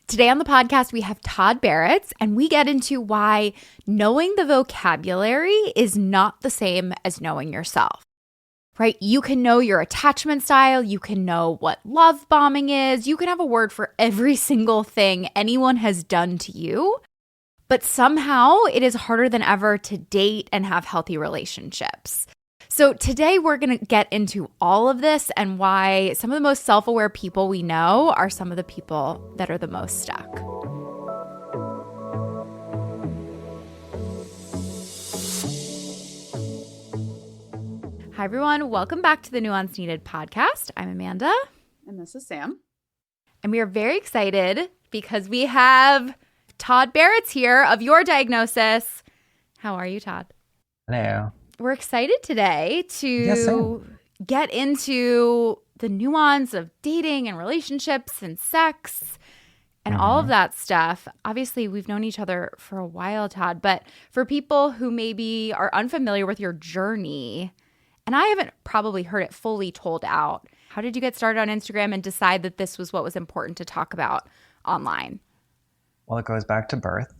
Today on the podcast, we have Todd Baratz, and we get into why knowing the vocabulary is not the same as knowing yourself, right? You can know your attachment style. You can know what love bombing is. You can have a word for every single thing anyone has done to you. But somehow it is harder than ever to date and have healthy relationships. So today we're going to get into all of this and why some of the most self-aware people we know are some of the people that are the most stuck. Hi, everyone. Welcome back to the Nuance Needed podcast. I'm Amanda. And this is Sam. And we are very excited because we have Todd Baratz here of Your Diagnosis. How are you, Todd? Hello. We're excited today to get into the nuance of dating and relationships and sex and all of that stuff. Obviously, we've known each other for a while, Todd, but for people who maybe are unfamiliar with your journey, and I haven't probably heard it fully told out, how did you get started on Instagram and decide that this was what was important to talk about online? Well, it goes back to birth.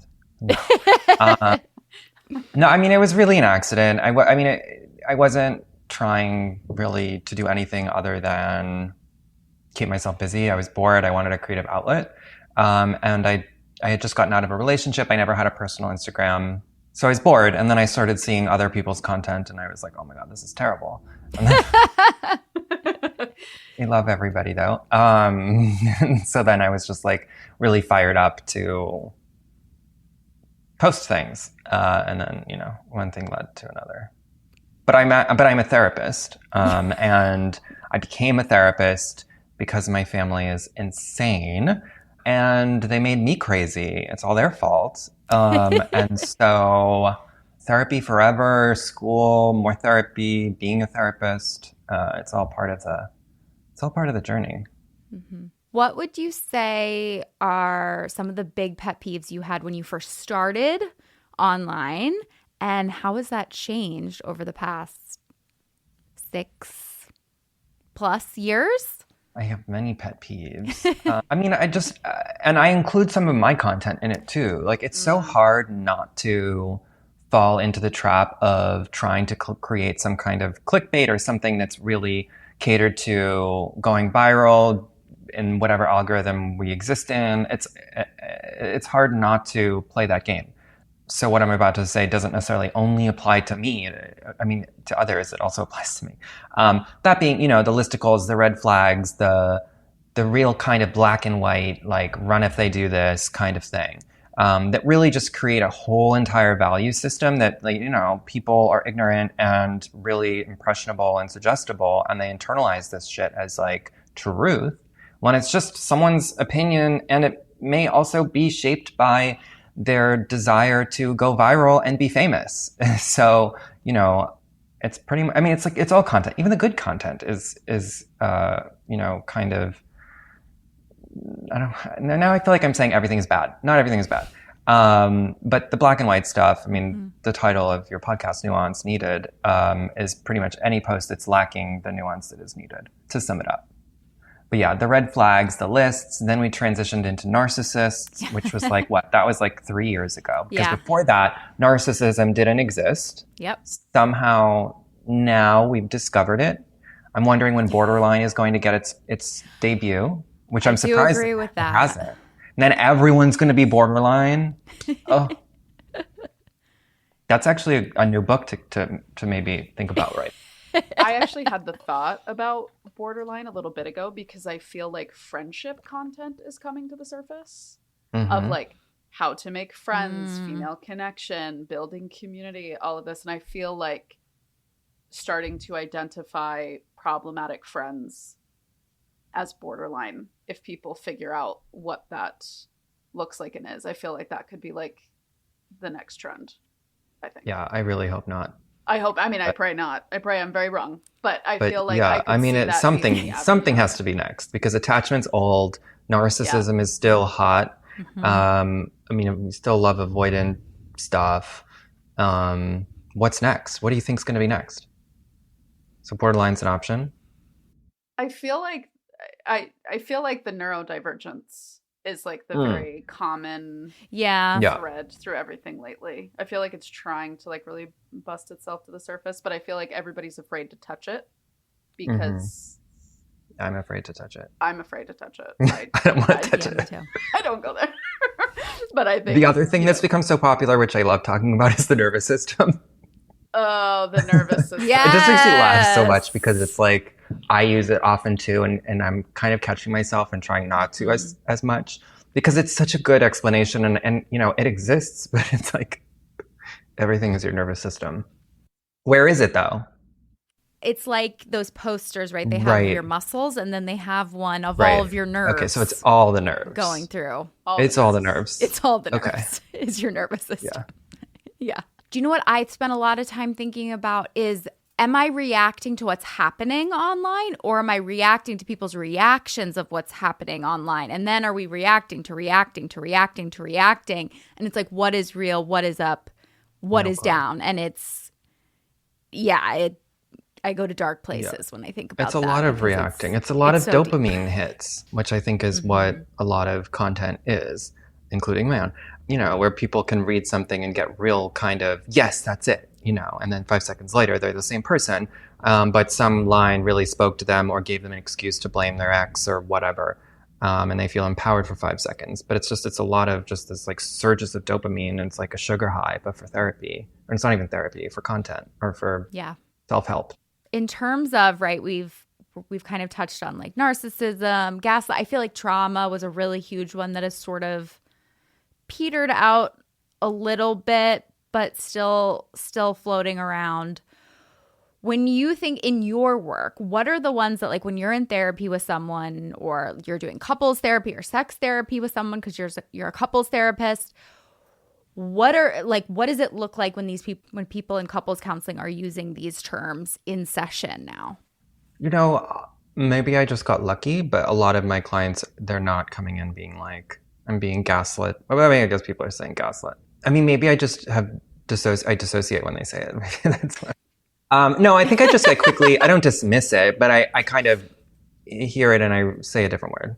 No, I mean, it was really an accident. I wasn't trying really to do anything other than keep myself busy. I was bored. I wanted a creative outlet. And I had just gotten out of a relationship. I never had a personal Instagram. So I was bored. And then I started seeing other people's content and I was like, oh my God, this is terrible. I love everybody though. So then I was just like really fired up to post things, and then one thing led to another. But I'm a therapist, and I became a therapist because my family is insane, and they made me crazy. It's all their fault, and so therapy forever, school, more therapy, being a therapist. It's all part of the journey. Mm-hmm. What would you say are some of the big pet peeves you had when you first started online, and how has that changed over the past 6+ years? I have many pet peeves. And I include some of my content in it too. Like, it's so hard not to fall into the trap of trying to create some kind of clickbait or something that's really catered to going viral in whatever algorithm we exist in. It's hard not to play that game. So what I'm about to say doesn't necessarily only apply to me. I mean, to others, it also applies to me. That being, the listicles, the red flags, the real kind of black and white, like run if they do this kind of thing, that really just create a whole entire value system that, people are ignorant and really impressionable and suggestible, and they internalize this shit as like truth, when it's just someone's opinion, and it may also be shaped by their desire to go viral and be famous. So, it's pretty much, it's all content. Even the good content is kind of, now I feel like I'm saying everything is bad. Not everything is bad. But the black and white stuff, the title of your podcast, Nuance Needed, is pretty much any post that's lacking the nuance that is needed, to sum it up. But yeah, the red flags, the lists, then we transitioned into narcissists, which was like, that was like 3 years ago. Because before that, narcissism didn't exist. Yep. Somehow now we've discovered it. I'm wondering when borderline is going to get its debut, which I'm surprised agree with that. It hasn't. And then everyone's going to be borderline. Oh, that's actually a new book to maybe think about, right? I actually had the thought about borderline a little bit ago because I feel like friendship content is coming to the surface of like how to make friends, female connection, building community, all of this. And I feel like starting to identify problematic friends as borderline, if people figure out what that looks like and is, I feel like that could be like the next trend, I think. Yeah, I really hope not. I pray not. I pray I'm very wrong. But I feel like it's something has to be next, because attachment's old. Narcissism is still hot. We still love avoidant stuff. What's next? What do you think's going to be next? So borderline's an option. I feel like the neurodivergence is like the very common yeah thread through everything lately. I feel like it's trying to like really bust itself to the surface, but I feel like everybody's afraid to touch it because I'm afraid to touch it. I'm afraid to touch it. I don't want to touch me it. too. I don't go there. But I think The other thing that's become so popular, which I love talking about, is the nervous system. Oh, the nervous system. Yeah. It just makes me laugh so much because it's like I use it often too, and I'm kind of catching myself and trying not to as much because it's such a good explanation and you know, it exists, but it's like everything is your nervous system. Where is it though? It's like those posters, right? They have your muscles and then they have one of all of your nerves. Okay, so it's all the nerves going through. It's all the nerves. It's all the nerves. Is your nervous system. Yeah. Do you know what I spent a lot of time thinking about is, am I reacting to what's happening online or am I reacting to people's reactions of what's happening online? And then are we reacting to reacting to reacting to reacting? And it's like, what is real? What is up? What is down? And it's, I go to dark places when I think about that. It's a lot of reacting. It's a lot of so dopamine hits, which I think is what a lot of content is, including my own. You know, where people can read something and get real kind of, yes, that's it, you know, and then 5 seconds later, they're the same person, but some line really spoke to them or gave them an excuse to blame their ex or whatever, and they feel empowered for 5 seconds. But it's a lot of just this like surges of dopamine, and it's like a sugar high, but for therapy. Or it's not even therapy, for content or for self-help. In terms of, right, we've kind of touched on like narcissism, gaslight. I feel like trauma was a really huge one that has sort of petered out a little bit, but still floating around. When you think in your work, what are the ones that, like, when you're in therapy with someone or you're doing couples therapy or sex therapy with someone because you're a couples therapist, what does it look like when people in couples counseling are using these terms in session now? You know, maybe I just got lucky, but a lot of my clients, they're not coming in being like, I'm being gaslit. Well, I mean, I guess people are saying gaslit. I mean, maybe I just have I dissociate when they say it. Maybe that's why. No, I think I just quickly, I don't dismiss it, but I kind of hear it and I say a different word.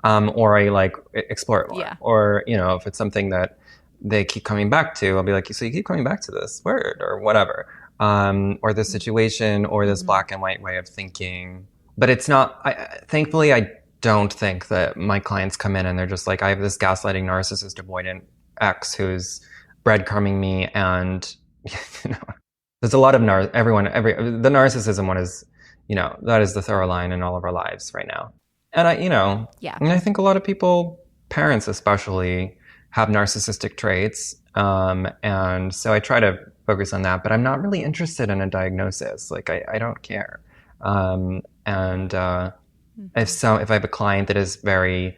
Or I like explore it more. Yeah. Or, you know, if it's something that they keep coming back to, I'll be like, so you keep coming back to this word or whatever. Or this situation or this black and white way of thinking. But it's not, thankfully, I don't think that my clients come in and they're just like, I have this gaslighting narcissist avoidant ex who's breadcrumbing me, and you know, there's a lot of the narcissism one is, you know, that is the thorough line in all of our lives right now. And I think a lot of people, parents especially, have narcissistic traits, and so I try to focus on that, but I'm not really interested in a diagnosis. Like I don't care. If I have a client that is very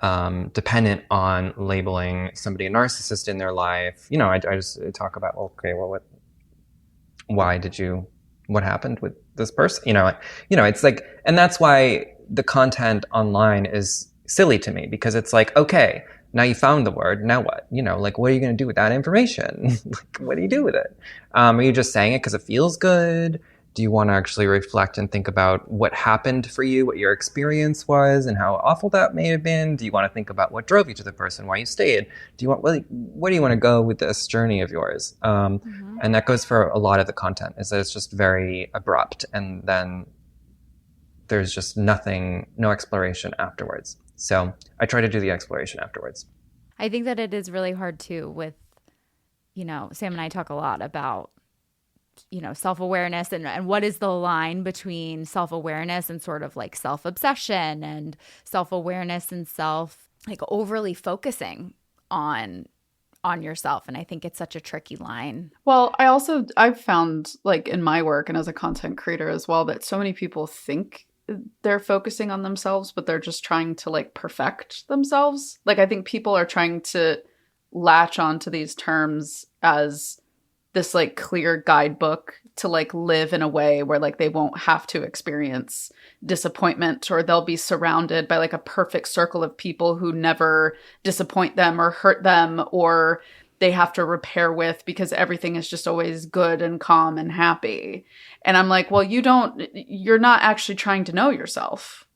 dependent on labeling somebody a narcissist in their life, you know, I just talk about, okay, well, what happened with this person? You know, it's like, and that's why the content online is silly to me, because it's like, okay, now you found the word, now what? You know, like, what are you going to do with that information? Like, what do you do with it? Are you just saying it because it feels good? Do you want to actually reflect and think about what happened for you, what your experience was, and how awful that may have been? Do you want to think about what drove you to the person, why you stayed? Where do you want to go with this journey of yours? And that goes for a lot of the content, is that it's just very abrupt, and then there's just no exploration afterwards. So I try to do the exploration afterwards. I think that it is really hard too with, you know, Sam and I talk a lot about, you know, self-awareness and what is the line between self-awareness and sort of like self-obsession, and self-awareness and overly focusing on yourself. And I think it's such a tricky line. Well, I've found, like, in my work and as a content creator as well, that so many people think they're focusing on themselves, but they're just trying to like perfect themselves. Like, I think people are trying to latch onto these terms as this like clear guidebook to like live in a way where like they won't have to experience disappointment, or they'll be surrounded by like a perfect circle of people who never disappoint them or hurt them, or they have to repair with, because everything is just always good and calm and happy. And I'm like, well, you're not actually trying to know yourself.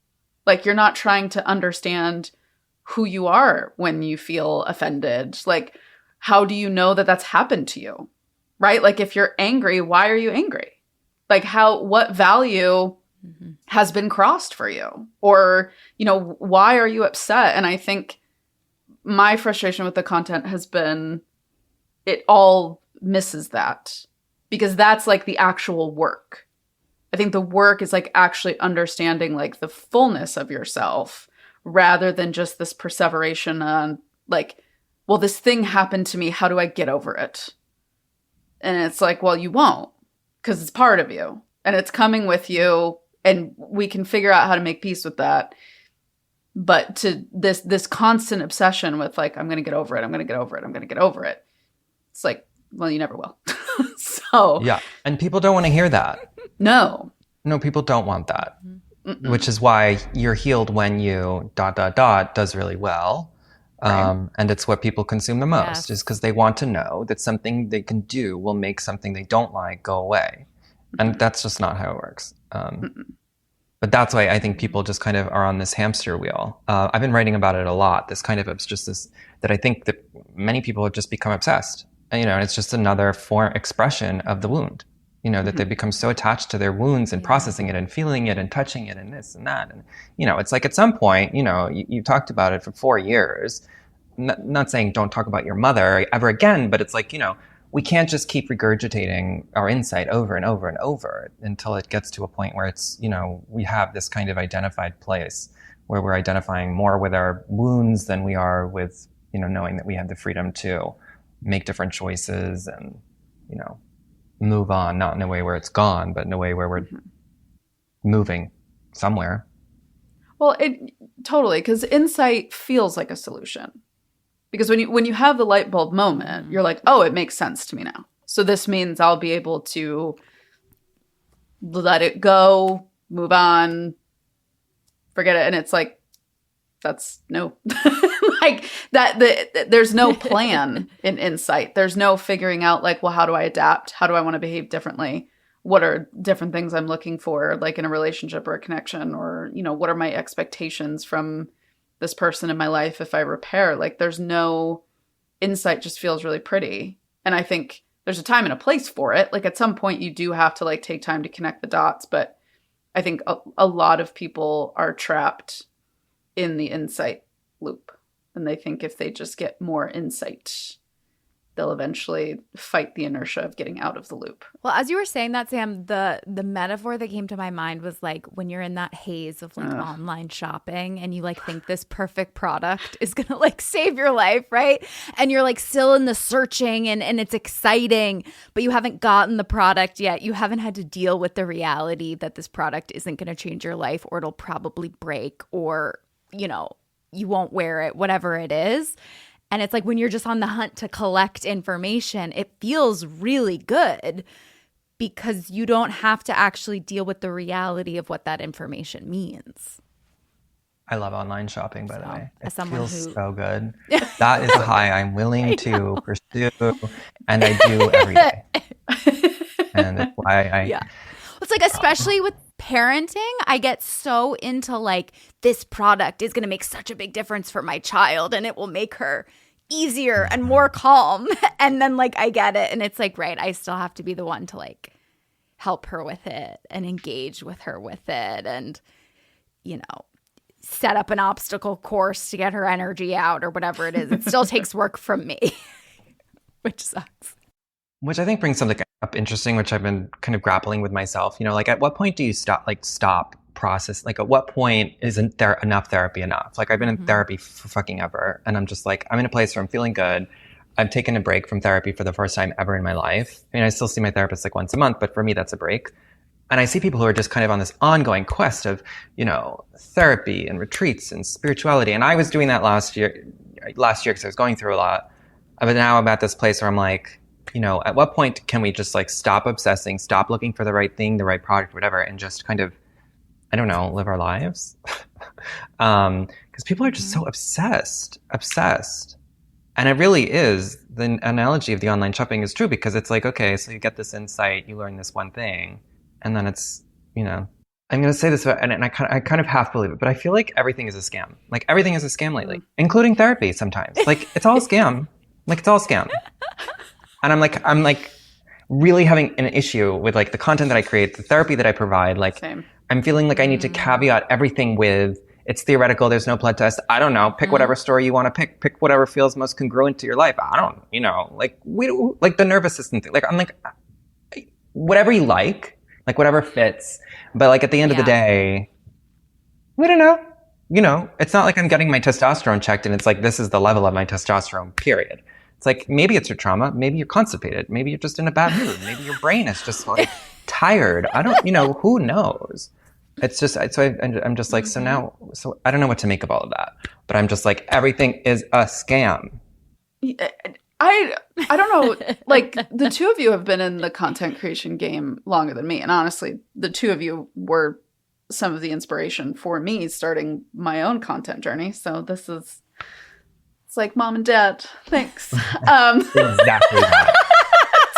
Like, you're not trying to understand who you are when you feel offended. Like, how do you know that that's happened to you? Right? Like, if you're angry, why are you angry? Like, what value has been crossed for you? Or, why are you upset? And I think my frustration with the content has been, it all misses that, because that's like the actual work. I think the work is like actually understanding like the fullness of yourself, rather than just this perseveration on like, well, this thing happened to me. How do I get over it? And it's like, well, you won't, because it's part of you and it's coming with you, and we can figure out how to make peace with that. But to this constant obsession with like, I'm going to get over it. I'm going to get over it. I'm going to get over it. It's like, well, you never will. So yeah. And people don't want to hear that. No, people don't want that. Mm-mm. Which is why You're Healed When You ... does really well. Right. And it's what people consume the most, is because they want to know that something they can do will make something they don't like go away. And that's just not how it works. But that's why I think people just kind of are on this hamster wheel. I've been writing about it a lot. This kind of, it's just this, that I think that many people have just become obsessed. And, and it's just another expression of the wound. That they become so attached to their wounds and processing it and feeling it and touching it and this and that. And, it's like at some point, you talked about it for 4 years. Not saying don't talk about your mother ever again, but it's like, we can't just keep regurgitating our insight over and over and over until it gets to a point where it's, we have this kind of identified place where we're identifying more with our wounds than we are with, knowing that we have the freedom to make different choices and, move on, not in a way where it's gone, but in a way where we're moving somewhere. Well, totally, because insight feels like a solution. Because when you have the light bulb moment, you're like, oh, it makes sense to me now. So this means I'll be able to let it go, move on, forget it. And it's like, that's no, like that, there's no plan in insight. There's no figuring out like, well, how do I adapt? How do I want to behave differently? What are different things I'm looking for, like in a relationship or a connection, or, what are my expectations from this person in my life if I repair? Like, there's no insight, just feels really pretty. And I think there's a time and a place for it. Like, at some point you do have to like take time to connect the dots. But I think a lot of people are trapped in the insight loop. And they think if they just get more insight, they'll eventually fight the inertia of getting out of the loop. Well, as you were saying that, Sam, the metaphor that came to my mind was like when you're in that haze of like online shopping and you like think this perfect product is going to like save your life, right? And you're like still in the searching and it's exciting, but you haven't gotten the product yet. You haven't had to deal with the reality that this product isn't going to change your life, or it'll probably break, or, you won't wear it, whatever it is. And it's like when you're just on the hunt to collect information, it feels really good because you don't have to actually deal with the reality of what that information means. I love online shopping, by the way. It feels so good. Yeah. That is a high I'm willing to pursue, and I do every day. And that's why Yeah. It's like, especially with parenting, I get so into like, this product is going to make such a big difference for my child and it will make her easier and more calm. And then like I get it and it's like, right, I still have to be the one to like help her with it and engage with her with it and, set up an obstacle course to get her energy out or whatever it is. It still takes work from me, which sucks. Which I think brings something up interesting, which I've been kind of grappling with myself. Like at what point do you stop process? Like at what point isn't there enough therapy enough? Like I've been in therapy for fucking ever. And I'm just like, I'm in a place where I'm feeling good. I've taken a break from therapy for the first time ever in my life. I mean, I still see my therapist like once a month, but for me, that's a break. And I see people who are just kind of on this ongoing quest of, therapy and retreats and spirituality. And I was doing that last year because I was going through a lot. But now I'm at this place where I'm like, at what point can we just like stop obsessing, stop looking for the right thing, the right product, whatever, and just kind of, I don't know, live our lives? Because people are just so obsessed. And it really is, the analogy of the online shopping is true, because it's like, okay, so you get this insight, you learn this one thing, and then it's, I'm going to say this, and I kind of half believe it, but I feel like everything is a scam. Like everything is a scam lately, including therapy sometimes. Like it's all a scam. Like it's all a scam. And I'm like really having an issue with like the content that I create, the therapy that I provide. Like Same. I'm feeling like I need to caveat everything with it's theoretical. There's no blood test. I don't know. Pick whatever story you want to pick. Pick whatever feels most congruent to your life. I don't, like like the nervous system thing. Like I'm like, whatever you like whatever fits. But like at the end of the day, we don't know. It's not like I'm getting my testosterone checked and it's like, this is the level of my testosterone, period. It's like, maybe it's your trauma. Maybe you're constipated. Maybe you're just in a bad mood. Maybe your brain is just like tired. I don't, who knows? It's just, I'm just like, so I don't know what to make of all of that. But I'm just like, everything is a scam. I don't know, like the two of you have been in the content creation game longer than me. And honestly, the two of you were some of the inspiration for me starting my own content journey. So it's like mom and dad. Thanks. Exactly that.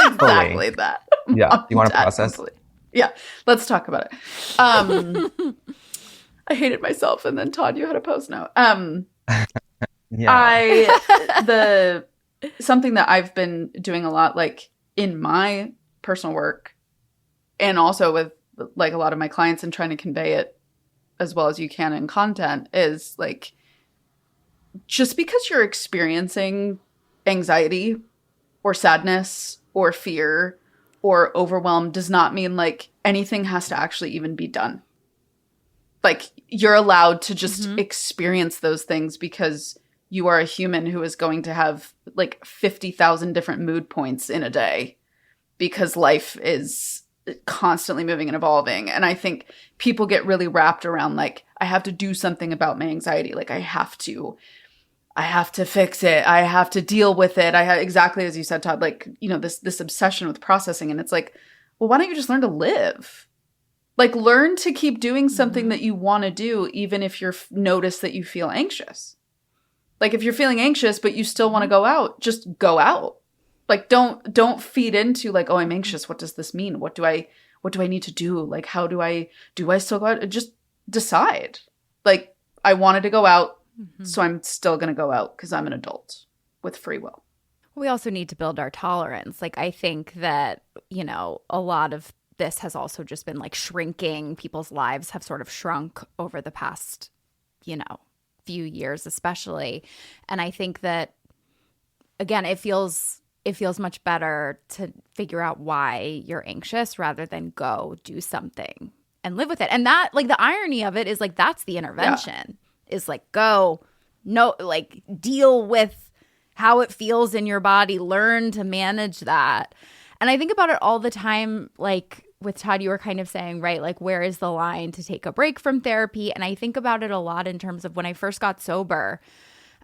Exactly that. Yeah. Do you want to process? Completely. Yeah. Let's talk about it. I hated myself. And then Todd, you had a post note. Something that I've been doing a lot, like in my personal work and also with like a lot of my clients and trying to convey it as well as you can in content is like, just because you're experiencing anxiety or sadness or fear or overwhelm does not mean like anything has to actually even be done. Like you're allowed to just experience those things because you are a human who is going to have like 50,000 different mood points in a day because life is constantly moving and evolving. And I think people get really wrapped around like, I have to do something about my anxiety. Like I have to fix it. I have to deal with it. I have, exactly as you said, Todd, like, this obsession with processing. And it's like, well, why don't you just learn to live? Like learn to keep doing something that you want to do, even if you're notice that you feel anxious. Like if you're feeling anxious, but you still want to go out, just go out. Like don't feed into like, oh, I'm anxious. What does this mean? What do I need to do? Like, how do I still go out? Just decide. Like I wanted to go out, so I'm still going to go out because I'm an adult with free will. We also need to build our tolerance. Like I think that, a lot of this has also just been like shrinking. People's lives have sort of shrunk over the past, few years especially. And I think that, again, it feels much better to figure out why you're anxious rather than go do something and live with it. And that, like, the irony of it is like, that's the intervention is like, deal with how it feels in your body, learn to manage that. And I think about it all the time, like with Todd, you were kind of saying, right, like where is the line to take a break from therapy? And I think about it a lot in terms of when I first got sober.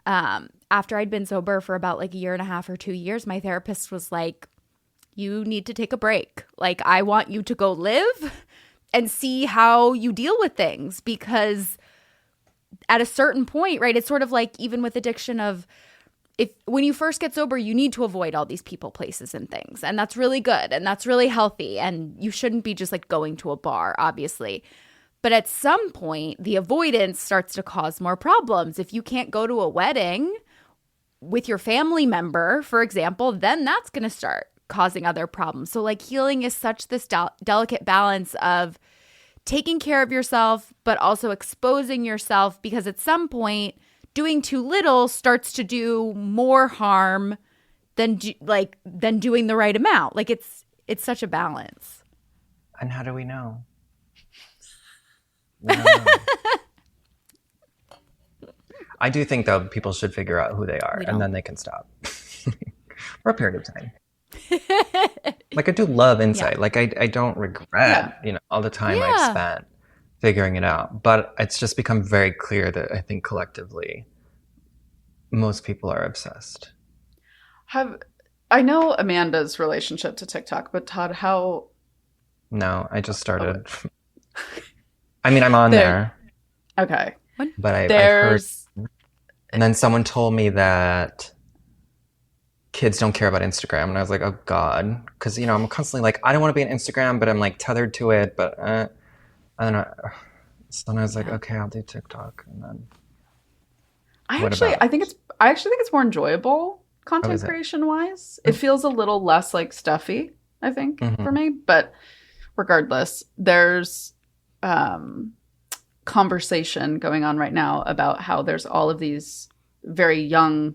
After I'd been sober for about like a year and a half or 2 years, my therapist was like, you need to take a break. Like, I want you to go live and see how you deal with things, because at a certain point, right, it's sort of like even with addiction of, when you first get sober, you need to avoid all these people, places, and things. And that's really good. And that's really healthy. And you shouldn't be just like going to a bar, obviously. But at some point, the avoidance starts to cause more problems. If you can't go to a wedding with your family member, for example, then that's going to start causing other problems. So like healing is such this delicate balance of taking care of yourself, but also exposing yourself, because at some point, doing too little starts to do more harm than doing the right amount. Like it's such a balance. And how do we know? We don't know. I do think though people should figure out who they are and then they can stop for a period of time. Like I do love insight. Yeah. Like I don't regret, all the time I've spent figuring it out. But it's just become very clear that I think collectively most people are obsessed. I know Amanda's relationship to TikTok, but Todd, how? No, I just started. I mean, I'm on there. Okay. But I heard, and then someone told me that kids don't care about Instagram, and I was like, oh God, because I'm constantly like, I don't want to be on Instagram, but I'm like tethered to it, but And then so then I was like, okay, I'll do TikTok. And then I actually think it's more enjoyable content creation wise. It feels a little less like stuffy, I think, for me. But regardless, there's conversation going on right now about how there's all of these very young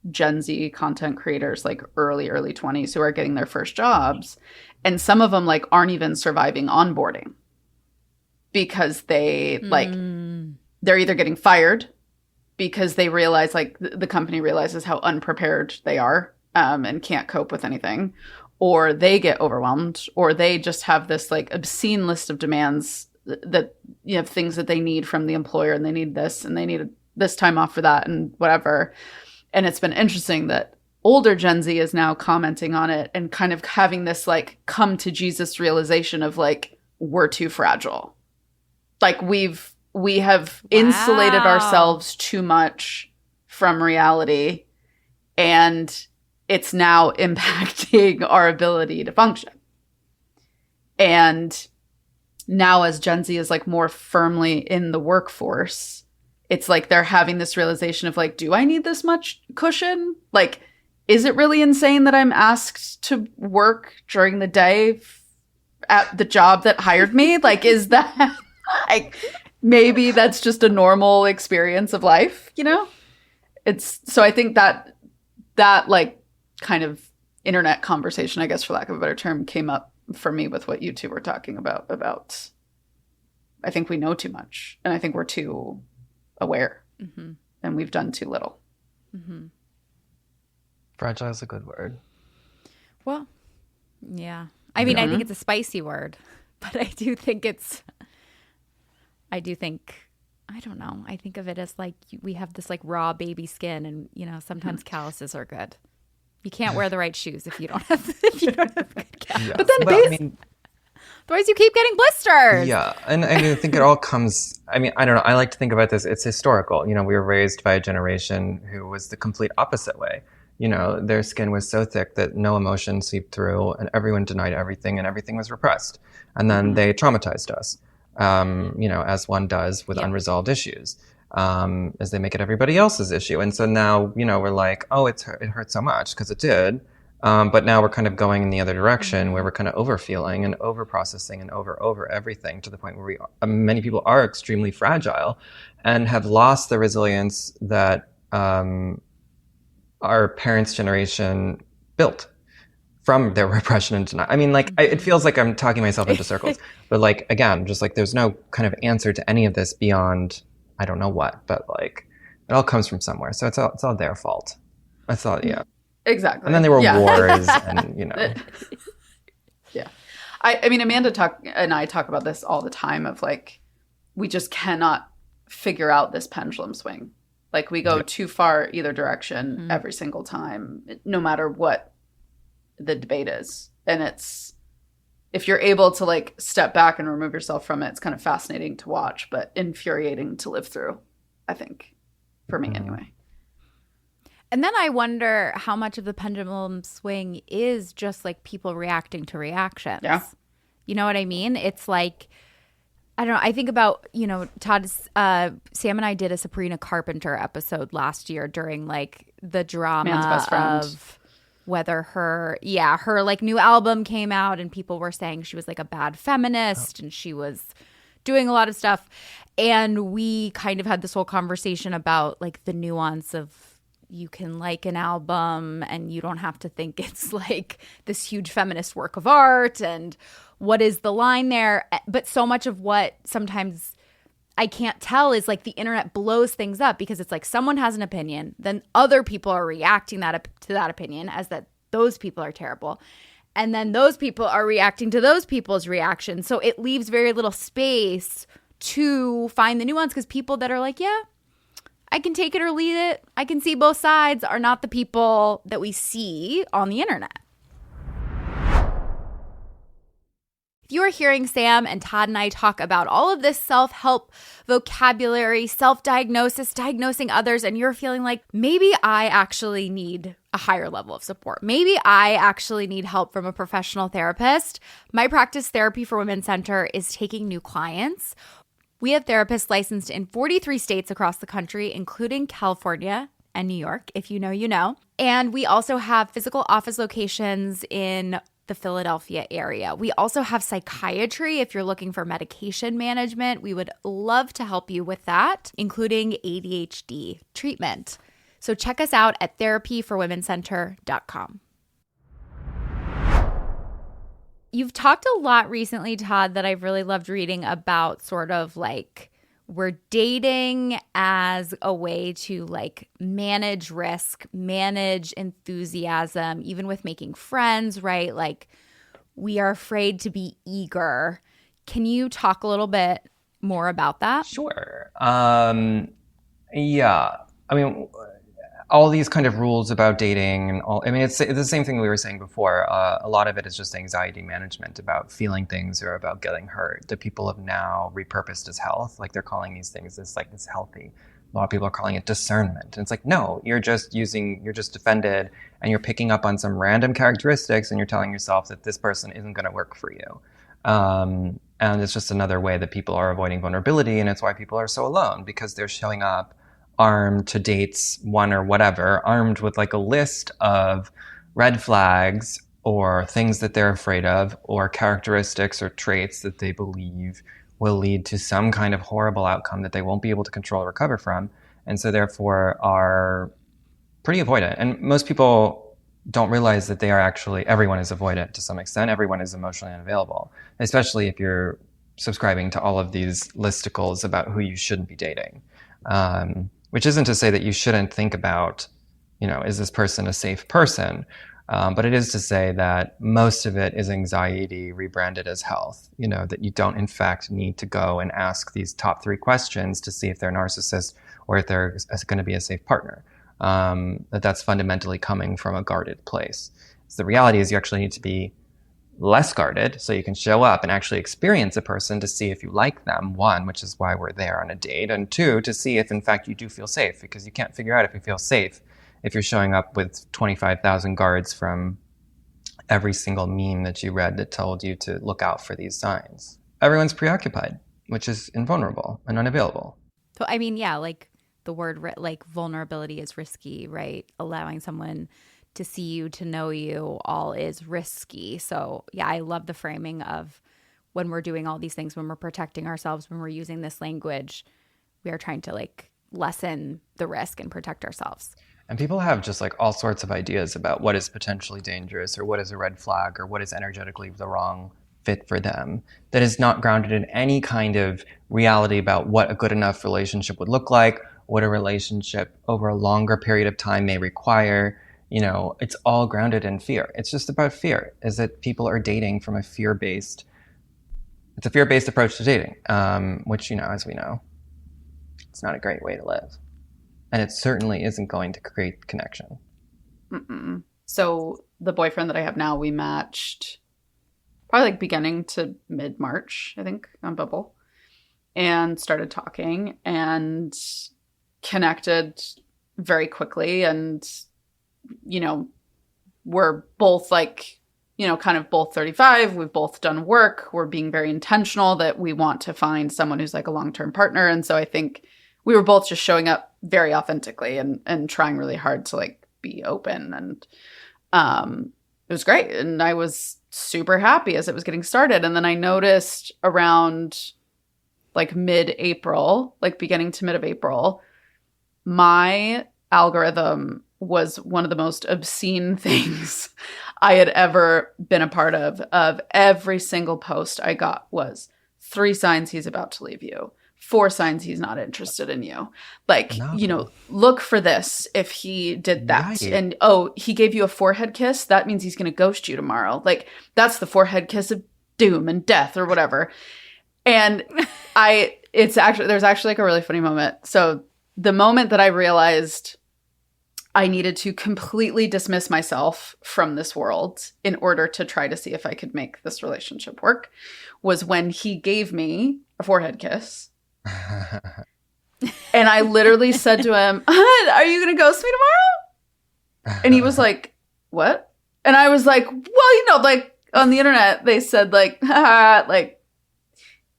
Gen Z content creators, like early 20s, who are getting their first jobs. And some of them like aren't even surviving onboarding because they they're either getting fired because they realize, like, the company realizes how unprepared they are and can't cope with anything, or they get overwhelmed, or they just have this like obscene list of demands that, you know, things that they need from the employer, and they need this and they need this time off for that and whatever. And it's been interesting that older Gen Z is now commenting on it and kind of having this like come to Jesus realization of like, we're too fragile. Like we have insulated ourselves too much from reality, and it's now impacting our ability to function. And now as Gen Z is like more firmly in the workforce, it's like they're having this realization of like, do I need this much cushion? Like, is it really insane that I'm asked to work during the day at the job that hired me? Like, is that like, maybe that's just a normal experience of life, you know? So I think that like kind of internet conversation, I guess, for lack of a better term, came up for me with what you two were talking about I think we know too much, and I think we're too aware, and we've done too little. Fragile is a good word. Well, yeah. I mean, I think it's a spicy word, but I don't know. I think of it as like we have this like raw baby skin, and, you know, sometimes calluses are good. You can't wear the right shoes if you don't have good calluses. Yeah. But then otherwise you keep getting blisters. Yeah, and I think it all comes, I mean, I don't know. I like to think about this. It's historical. You know, we were raised by a generation who was the complete opposite way. You know, their skin was so thick that no emotion seeped through, and everyone denied everything, and everything was repressed. And then they traumatized us, you know, as one does with unresolved issues, as they make it everybody else's issue. And so now, you know, we're like, oh, it hurt so much, because it did. But now we're kind of going in the other direction, where we're kind of over-feeling and over-processing and over everything, to the point where many people are extremely fragile and have lost the resilience that our parents' generation built from their repression and denial. I mean, like, it feels like I'm talking myself into circles, but like, again, just like there's no kind of answer to any of this beyond, I don't know what, but like it all comes from somewhere. So it's all their fault. That's all, yeah. Exactly. And then there were wars and, you know. Yeah. I mean, Amanda and I talk about this all the time of like, we just cannot figure out this pendulum swing. Like, we go too far either direction every single time, no matter what the debate is. And it's, if you're able to like step back and remove yourself from it, it's kind of fascinating to watch, but infuriating to live through, I think, for me anyway. And then I wonder how much of the pendulum swing is just like people reacting to reactions. Yeah. You know what I mean? It's like, I don't know. I think about, you know, Sam and I did a Sabrina Carpenter episode last year during like the drama Man's Best Friend. Of whether her like new album came out, and people were saying she was like a bad feminist and she was doing a lot of stuff. And we kind of had this whole conversation about like the nuance of, you can like an album and you don't have to think it's like this huge feminist work of art, and what is the line there. But so much of what sometimes I can't tell is like the internet blows things up, because it's like someone has an opinion, then other people are reacting to that opinion as that those people are terrible, and then those people are reacting to those people's reactions. So it leaves very little space to find the nuance, because people that are like, yeah, I can take it or leave it, I can see both sides, are not the people that we see on the internet. If you are hearing Sam and Todd and I talk about all of this self-help vocabulary, self-diagnosis, diagnosing others, and you're feeling like maybe I actually need a higher level of support, maybe I actually need help from a professional therapist, My Practice Therapy for Women Center is taking new clients. We have therapists licensed in 43 states across the country, including California and New York. If you know, you know. And we also have physical office locations in the Philadelphia area. We also have psychiatry if you're looking for medication management. We would love to help you with that, including ADHD treatment. So check us out at therapyforwomencenter.com. You've talked a lot recently, Todd, that I've really loved reading about sort of like we're dating as a way to like manage risk, manage enthusiasm, even with making friends, right? Like we are afraid to be eager. Can you talk a little bit more about that? Sure. Yeah. I mean, all these kind of rules about dating and all, I mean, it's the same thing we were saying before. A lot of it is just anxiety management about feeling things or about getting hurt that people have now repurposed as health. Like they're calling these things as like this healthy. A lot of people are calling it discernment. And it's like, no, you're just offended and you're picking up on some random characteristics and you're telling yourself that this person isn't going to work for you. And it's just another way that people are avoiding vulnerability. And it's why people are so alone, because they're showing up armed to dates, one or whatever, armed with like a list of red flags or things that they're afraid of or characteristics or traits that they believe will lead to some kind of horrible outcome that they won't be able to control or recover from. And so therefore are pretty avoidant. And most people don't realize that they are actually, everyone is avoidant to some extent. Everyone is emotionally unavailable, especially if you're subscribing to all of these listicles about who you shouldn't be dating. Which isn't to say that you shouldn't think about, is this person a safe person? But it is to say that most of it is anxiety rebranded as health, that you don't in fact need to go and ask these top 3 questions to see if they're a narcissist or if they're going to be a safe partner. That's fundamentally coming from a guarded place. So the reality is you actually need to be less guarded so you can show up and actually experience a person to see if you like them, 1, which is why we're there on a date, and 2, to see if in fact you do feel safe, because you can't figure out if you feel safe if you're showing up with 25,000 guards from every single meme that you read that told you to look out for these signs. Everyone's preoccupied, which is invulnerable and unavailable. So I mean, yeah, like the word like vulnerability is risky, right? Allowing someone to see you, to know you, all is risky. So yeah, I love the framing of when we're doing all these things, when we're protecting ourselves, when we're using this language, we are trying to like lessen the risk and protect ourselves. And people have just like all sorts of ideas about what is potentially dangerous or what is a red flag or what is energetically the wrong fit for them that is not grounded in any kind of reality about what a good enough relationship would look like, what a relationship over a longer period of time may require. It's all grounded in fear. It's just about fear, is that people are dating from it's a fear-based approach to dating, which, as we know, it's not a great way to live. And it certainly isn't going to create connection. Mm-mm. So the boyfriend that I have now, we matched probably like beginning to mid-March, I think, on Bumble, and started talking and connected very quickly. And we're both like, kind of both 35. We've both done work. We're being very intentional that we want to find someone who's like a long-term partner. And so I think we were both just showing up very authentically and trying really hard to like be open. And it was great. And I was super happy as it was getting started. And then I noticed around like mid-April, like beginning to mid of April, my algorithm was one of the most obscene things I had ever been a part of. Every single post I got was 3 signs he's about to leave you, 4 signs he's not interested in you. Like, No. Look for this if he did that. Right. And, he gave you a forehead kiss. That means he's going to ghost you tomorrow. Like, that's the forehead kiss of doom and death or whatever. And there's actually like a really funny moment. So the moment that I realized I needed to completely dismiss myself from this world in order to try to see if I could make this relationship work, was when he gave me a forehead kiss. And I literally said to him, "Are you going to ghost me tomorrow?" And he was like, "What?" And I was like, "Well, like on the internet, they said like, like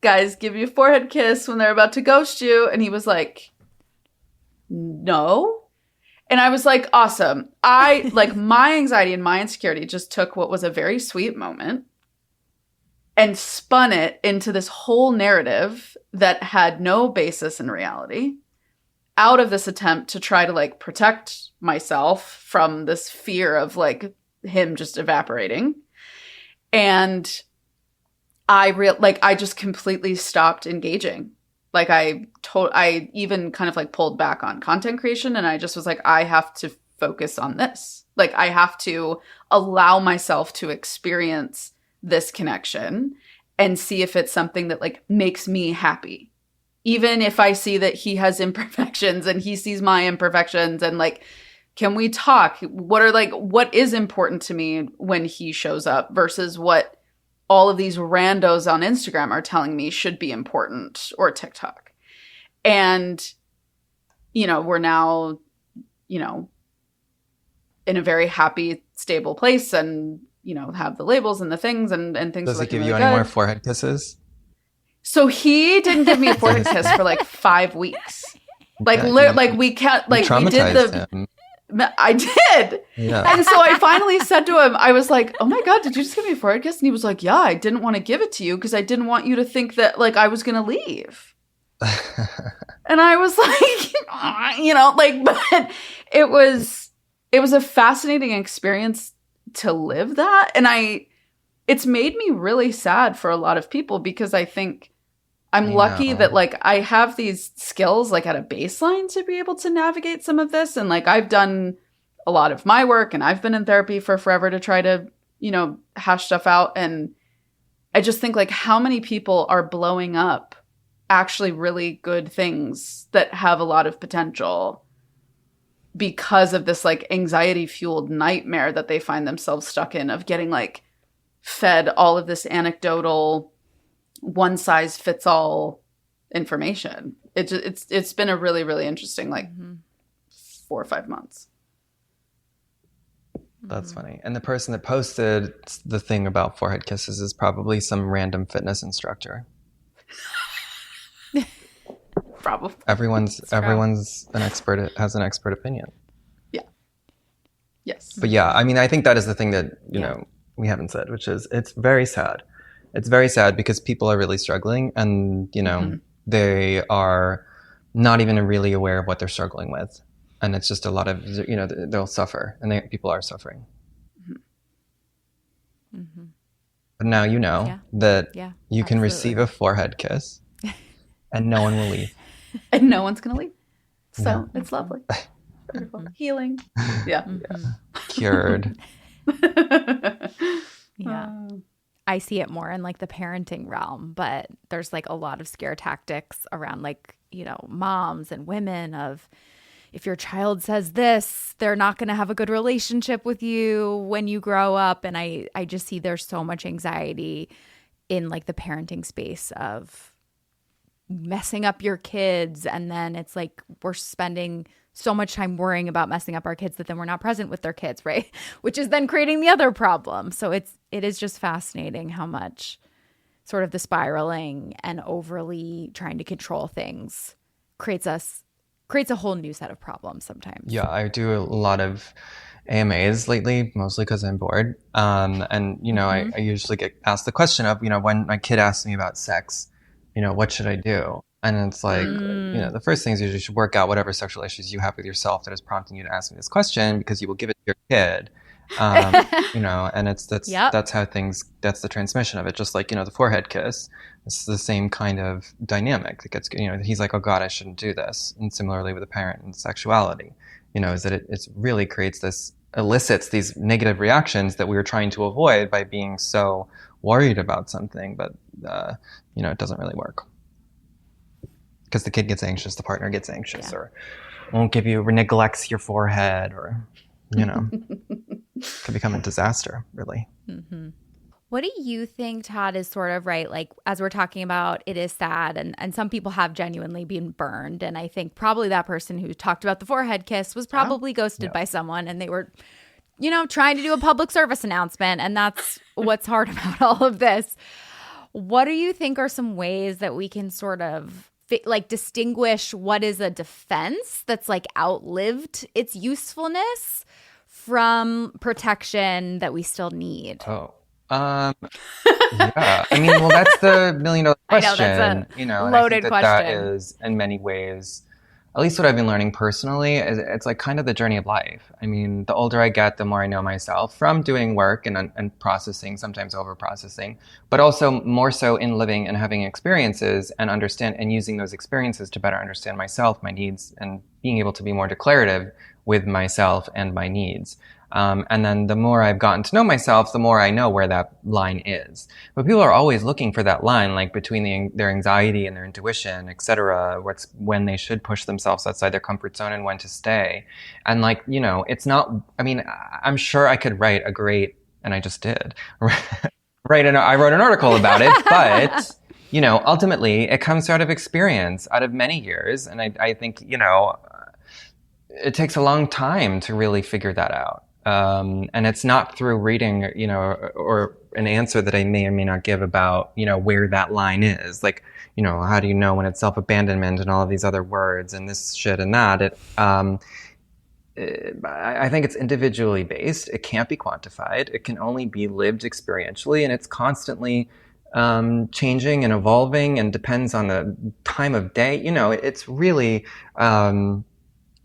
guys give you a forehead kiss when they're about to ghost you." And he was like, "No." And I was like, awesome. I like my anxiety and my insecurity just took what was a very sweet moment and spun it into this whole narrative that had no basis in reality, out of this attempt to try to like protect myself from this fear of like him just evaporating. And I just completely stopped engaging. Like I even kind of like pulled back on content creation, and I just was like, I have to focus on this. Like I have to allow myself to experience this connection and see if it's something that like makes me happy. Even if I see that he has imperfections and he sees my imperfections, and like, can we talk? What is important to me when he shows up versus what all of these randos on Instagram are telling me should be important, or TikTok. And, we're now, in a very happy, stable place, and, have the labels and the things and things. Does he give you any more forehead kisses? So he didn't give me a forehead kiss for like 5 weeks. Like, we can't, like, we did him. I did. Yeah. And so I finally said to him, I was like, "Oh my God, did you just give me a forehead kiss?" And he was like, "Yeah, I didn't want to give it to you because I didn't want you to think that like I was going to leave." And I was like, but it was a fascinating experience to live that. And it's made me really sad for a lot of people, because I think I'm lucky that like I have these skills like at a baseline to be able to navigate some of this. And like I've done a lot of my work, and I've been in therapy for forever to try to, hash stuff out. And I just think like how many people are blowing up actually really good things that have a lot of potential because of this like anxiety fueled nightmare that they find themselves stuck in, of getting like fed all of this anecdotal one size fits all information. It's been a really, really interesting 4 or 5 months. That's funny. And the person that posted the thing about forehead kisses is probably some random fitness instructor. Probably. Everyone's an expert, has an expert opinion. Yeah. Yes. But yeah, I mean, I think that is the thing that, we haven't said, which is it's very sad. It's very sad because people are really struggling, and, they are not even really aware of what they're struggling with. And it's just a lot of, they'll suffer, and people are suffering. Mm-hmm. But now that you can absolutely receive a forehead kiss and no one will leave. And no one's going to leave. So it's lovely. Beautiful. Healing. Yeah. Cured. Yeah. I see it more in like the parenting realm, but there's like a lot of scare tactics around like, moms and women of, if your child says this, they're not going to have a good relationship with you when you grow up. And I just see there's so much anxiety in like the parenting space of messing up your kids. And then it's like we're spending so much time worrying about messing up our kids that then we're not present with their kids, right? Which is then creating the other problem. So it is just fascinating how much sort of the spiraling and overly trying to control things creates a whole new set of problems sometimes. Yeah, I do a lot of AMAs lately, mostly because I'm bored. And, I usually get asked the question of, when my kid asks me about sex, what should I do? And it's like, the first thing is you should work out whatever sexual issues you have with yourself that is prompting you to ask me this question, because you will give it to your kid. And that's how that's the transmission of it. Just like, the forehead kiss, it's the same kind of dynamic that gets, he's like, oh God, I shouldn't do this. And similarly with a parent and sexuality, is that it really elicits these negative reactions that we were trying to avoid by being so worried about something, but, it doesn't really work. Because the kid gets anxious, the partner gets anxious, or won't give you, or neglects your forehead, or, could become a disaster, really. Mm-hmm. What do you think, Todd, is sort of right? Like, as we're talking about, it is sad, and some people have genuinely been burned. And I think probably that person who talked about the forehead kiss was probably ghosted by someone, and they were, trying to do a public service announcement. And that's what's hard about all of this. What do you think are some ways that we can sort of distinguish what is a defense that's like outlived its usefulness from protection that we still need? Oh. Yeah. I mean, well, that's the $1 million question. I know, that's a and loaded I think that is, in many ways, at least what I've been learning personally, is it's like kind of the journey of life. I mean, the older I get, the more I know myself from doing work and processing, sometimes over processing, but also more so in living and having experiences and using those experiences to better understand myself, my needs, and being able to be more declarative with myself and my needs. And then the more I've gotten to know myself, the more I know where that line is. But people are always looking for that line, like between their anxiety and their intuition, et cetera, when they should push themselves outside their comfort zone and when to stay. And it's not, I mean, I'm sure I could write a great, and I just did, I wrote an article about it, but, ultimately it comes out of experience, out of many years. And I think, it takes a long time to really figure that out. And it's not through reading, or an answer that I may or may not give about, where that line is. Like, how do you know when it's self-abandonment and all of these other words and this shit and that? I think it's individually based. It can't be quantified. It can only be lived experientially, and it's constantly changing and evolving and depends on the time of day. It's really an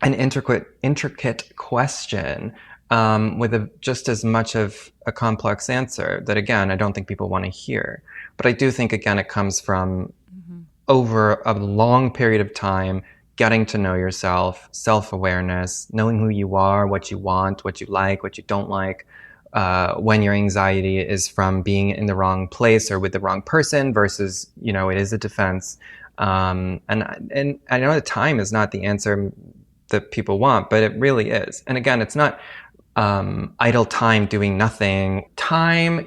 intricate question. With just as much of a complex answer that, again, I don't think people want to hear. But I do think, again, it comes from over a long period of time, getting to know yourself, self-awareness, knowing who you are, what you want, what you like, what you don't like, when your anxiety is from being in the wrong place or with the wrong person versus, it is a defense. And I know that time is not the answer that people want, but it really is. And again, it's not idle time doing nothing. Time,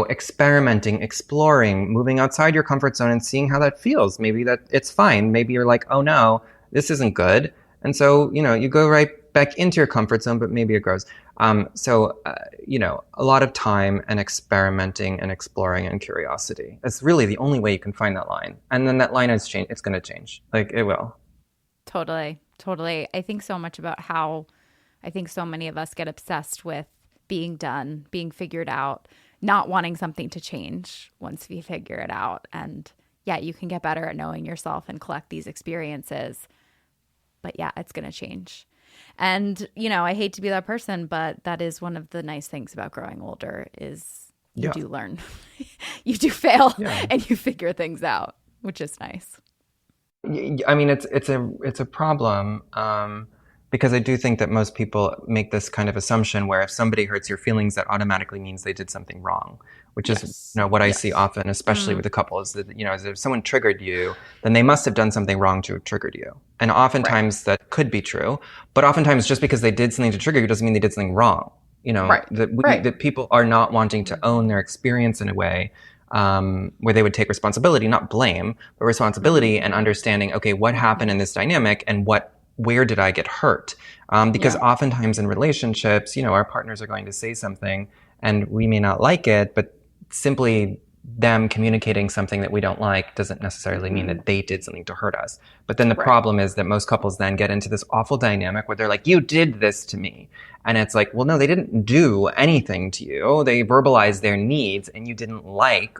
experimenting, exploring, moving outside your comfort zone and seeing how that feels. Maybe that it's fine. Maybe you're like, oh no, this isn't good. And so, you go right back into your comfort zone, but maybe it grows. So, a lot of time and experimenting and exploring and curiosity. That's really the only way you can find that line. And then that line has changed. It's going to change. Like, it will. Totally. I think so much about how I think so many of us get obsessed with being done, being figured out, not wanting something to change once we figure it out. And yeah, you can get better at knowing yourself and collect these experiences. But yeah, it's going to change. And, I hate to be that person, but that is one of the nice things about growing older is you do learn. You do fail and you figure things out, which is nice. I mean, it's a problem because I do think that most people make this kind of assumption where if somebody hurts your feelings, that automatically means they did something wrong, which is what I see often, especially with a couple, is that if someone triggered you, then they must have done something wrong to have triggered you, and oftentimes that could be true, but oftentimes just because they did something to trigger you doesn't mean they did something wrong. That people are not wanting to own their experience in a way. Where they would take responsibility, not blame, but responsibility and understanding, okay, what happened in this dynamic and where did I get hurt? Because oftentimes in relationships, our partners are going to say something and we may not like it, but simply them communicating something that we don't like doesn't necessarily mean that they did something to hurt us. But then the problem is that most couples then get into this awful dynamic where they're like, you did this to me. And it's like, well, no, they didn't do anything to you. They verbalized their needs and you didn't like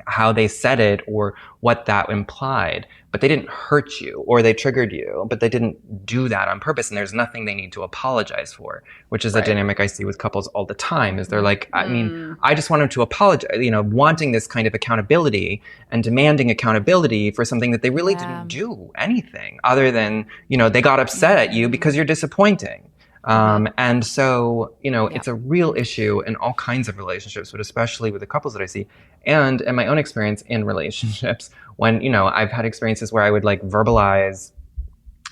how they said it or what that implied, but they didn't hurt you or they triggered you, but they didn't do that on purpose. And there's nothing they need to apologize for, which is a dynamic I see with couples all the time is they're like, I mean, I just want them to apologize, wanting this kind of accountability and demanding accountability for something that they really didn't do anything other than, they got upset at you because you're disappointing. And so, it's a real issue in all kinds of relationships, but especially with the couples that I see and in my own experience in relationships when, I've had experiences where I would like verbalize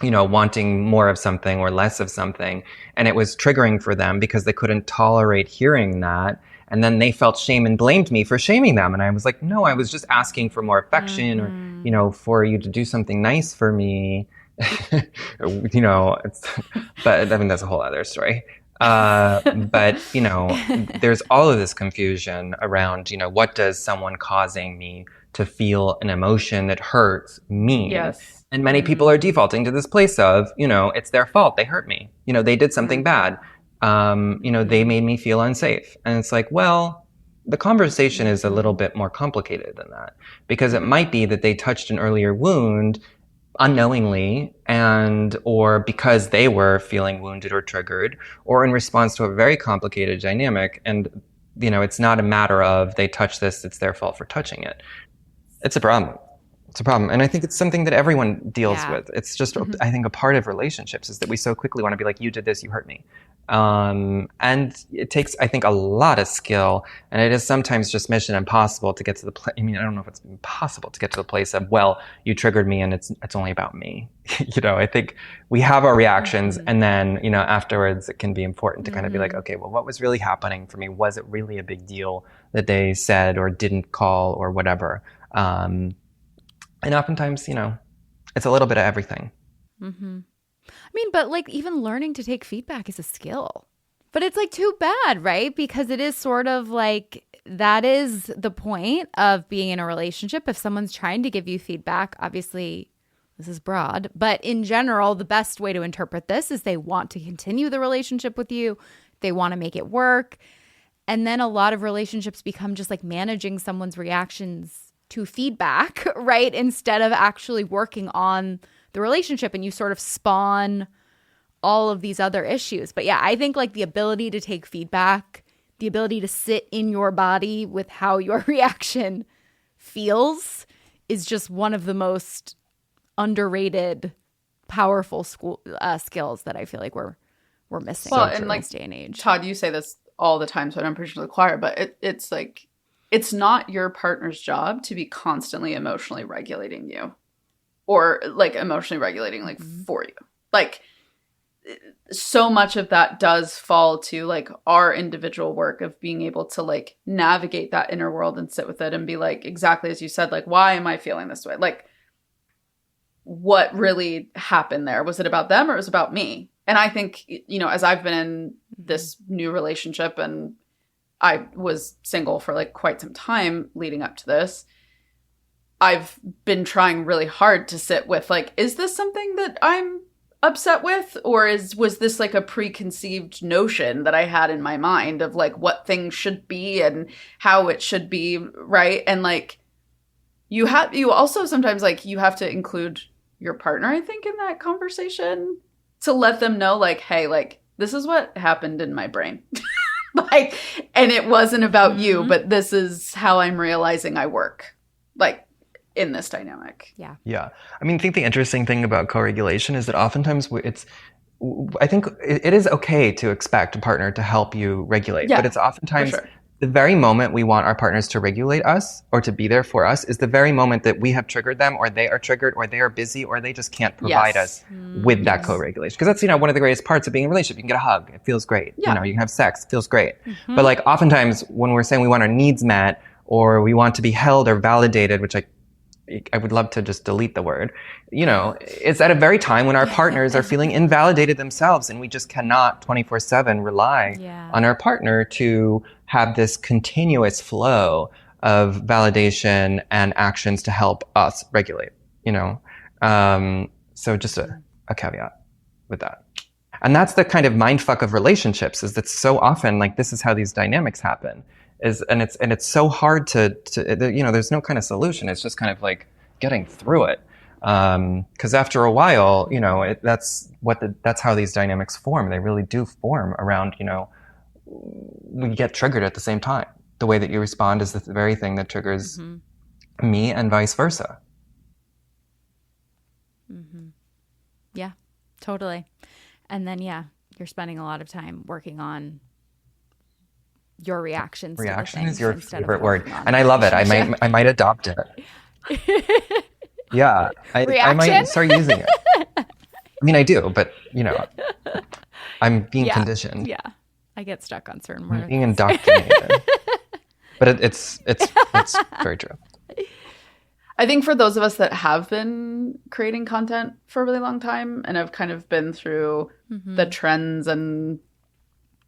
wanting more of something or less of something. And it was triggering for them because they couldn't tolerate hearing that. And then they felt shame and blamed me for shaming them. And I was like, no, I was just asking for more affection or, for you to do something nice for me. But I mean, that's a whole other story. But there's all of this confusion around, what does someone causing me to feel an emotion that hurts mean? Yes. And many people are defaulting to this place of, it's their fault. They hurt me. They did something bad. They made me feel unsafe. And it's like, well, the conversation is a little bit more complicated than that, because it might be that they touched an earlier wound unknowingly or because they were feeling wounded or triggered, or in response to a very complicated dynamic. And, it's not a matter of they touched this, it's their fault for touching it. It's a problem. It's a problem. And I think it's something that everyone deals with. It's just, I think, a part of relationships is that we so quickly want to be like, you did this, you hurt me. And it takes, I think, a lot of skill. And it is sometimes just mission impossible to get to the place. I mean, I don't know if it's impossible to get to the place of, well, you triggered me and it's only about me. I think we have our reactions and then, afterwards it can be important to kind of be like, okay, well, what was really happening for me? Was it really a big deal that they said or didn't call or whatever? And oftentimes, it's a little bit of everything. Mm-hmm. I mean, but even learning to take feedback is a skill. But it's too bad, right? Because it is sort of that is the point of being in a relationship. If someone's trying to give you feedback, obviously this is broad, but in general, the best way to interpret this is they want to continue the relationship with you. They want to make it work. And then a lot of relationships become just managing someone's reactions to feedback, right? Instead of actually working on the relationship, and you sort of spawn all of these other issues. But yeah, I think the ability to take feedback, the ability to sit in your body with how your reaction feels is just one of the most underrated, powerful skills that I feel like we're missing in this day and age. Todd, you say this all the time, so I'm preaching to the choir, but it's it's not your partner's job to be constantly emotionally regulating you or emotionally regulating for you. So much of that does fall to our individual work of being able to navigate that inner world and sit with it and be exactly as you said, why am I feeling this way? What really happened there? Was it about them or was it about me? And I think, as I've been in this new relationship and I was single for quite some time leading up to this, I've been trying really hard to sit with is this something that I'm upset with, or was this a preconceived notion that I had in my mind of what things should be and how it should be, right? And you also sometimes you have to include your partner, I think, in that conversation to let them know hey, this is what happened in my brain. And it wasn't about you, but this is how I'm realizing I work, in this dynamic. Yeah. Yeah. I mean, I think the interesting thing about co-regulation is that oftentimes I think it is okay to expect a partner to help you regulate, but it's oftentimes the very moment we want our partners to regulate us or to be there for us is the very moment that we have triggered them, or they are triggered, or they are busy, or they just can't provide us with that co-regulation. Because that's, one of the greatest parts of being in a relationship. You can get a hug. It feels great. Yeah. You can have sex. It feels great. But oftentimes when we're saying we want our needs met, or we want to be held or validated, which I would love to just delete the word, it's at a very time when our partners are feeling invalidated themselves, and we just cannot 24/7 rely on our partner to have this continuous flow of validation and actions to help us regulate, So just a caveat with that. And that's the kind of mindfuck of relationships, is that so often this is how these dynamics happen. And it's so hard to there's no kind of solution. It's just kind of getting through it. Because after a while, that's how these dynamics form. They really do form around, we get triggered at the same time. The way that you respond is the very thing that triggers me, and vice versa. Mm-hmm. Yeah, totally. And then, you're spending a lot of time working on your reactions. Reaction is your favorite word, and I love it. I might adopt it. Yeah, I might start using it. I mean, I do, but I'm being conditioned. Yeah. I get stuck on certain I'm words. being indoctrinated. But it's very true. I think for those of us that have been creating content for a really long time and have kind of been through the trends and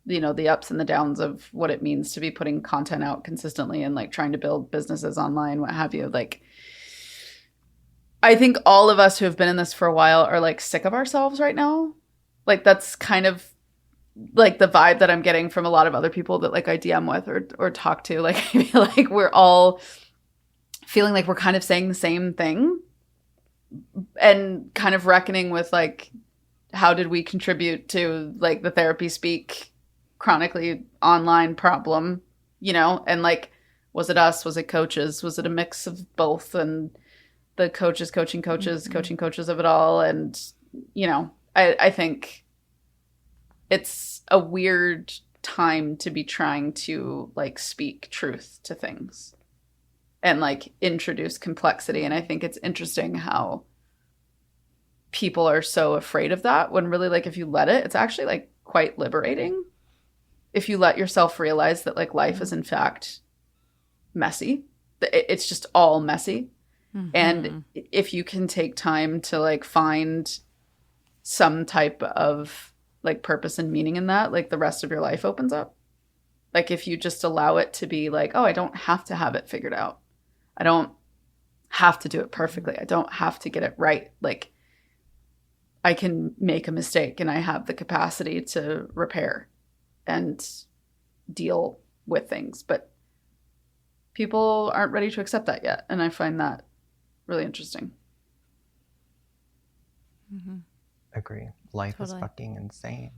the ups and the downs of what it means to be putting content out consistently and like trying to build businesses online, what have you, like I think all of us who have been in this for a while are like sick of ourselves right now. Like that's kind of like the vibe that I'm getting from a lot of other people that like I DM with or talk to. Like I feel like we're all feeling like we're kind of saying the same thing and kind of reckoning with like how did we contribute to like the therapy speak chronically online problem, and like was it us, was it coaches, was it a mix of both, and the coaches coaching coaches of it all. And I think it's a weird time to be trying to like speak truth to things and like introduce complexity. And I think it's interesting how people are so afraid of that when really like if you let it, it's actually like quite liberating. If you let yourself realize that like life is in fact messy, it's just all messy. And if you can take time to like find some type of like purpose and meaning in that, like the rest of your life opens up. Like if you just allow it to be like, oh, I don't have to have it figured out. I don't have to do it perfectly. I don't have to get it right. Like I can make a mistake and I have the capacity to repair and deal with things. But people aren't ready to accept that yet. And I find that really interesting. Agree. Life is fucking insane.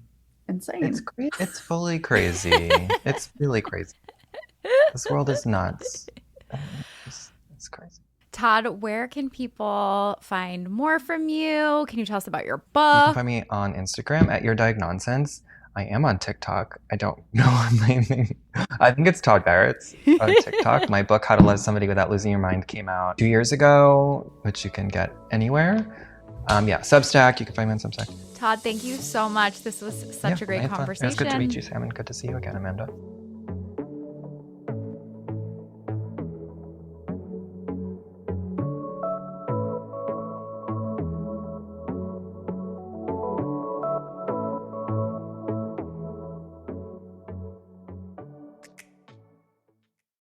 It's crazy. It's fully crazy. It's really crazy. This world is nuts. It's crazy. Todd, where can people find more from you? Can you tell us about your You book? can find me on Instagram at YourDiagNonsense. I am on TikTok. I don't know my name. I think it's Todd Baratz on TikTok. My book, How to Love Somebody Without Losing Your Mind, came out 2 years ago, which you can get anywhere. Substack. You can find me on Substack. Todd, thank you so much. This was such a great conversation. It was good to meet you, Sam, and good to see you again, Amanda.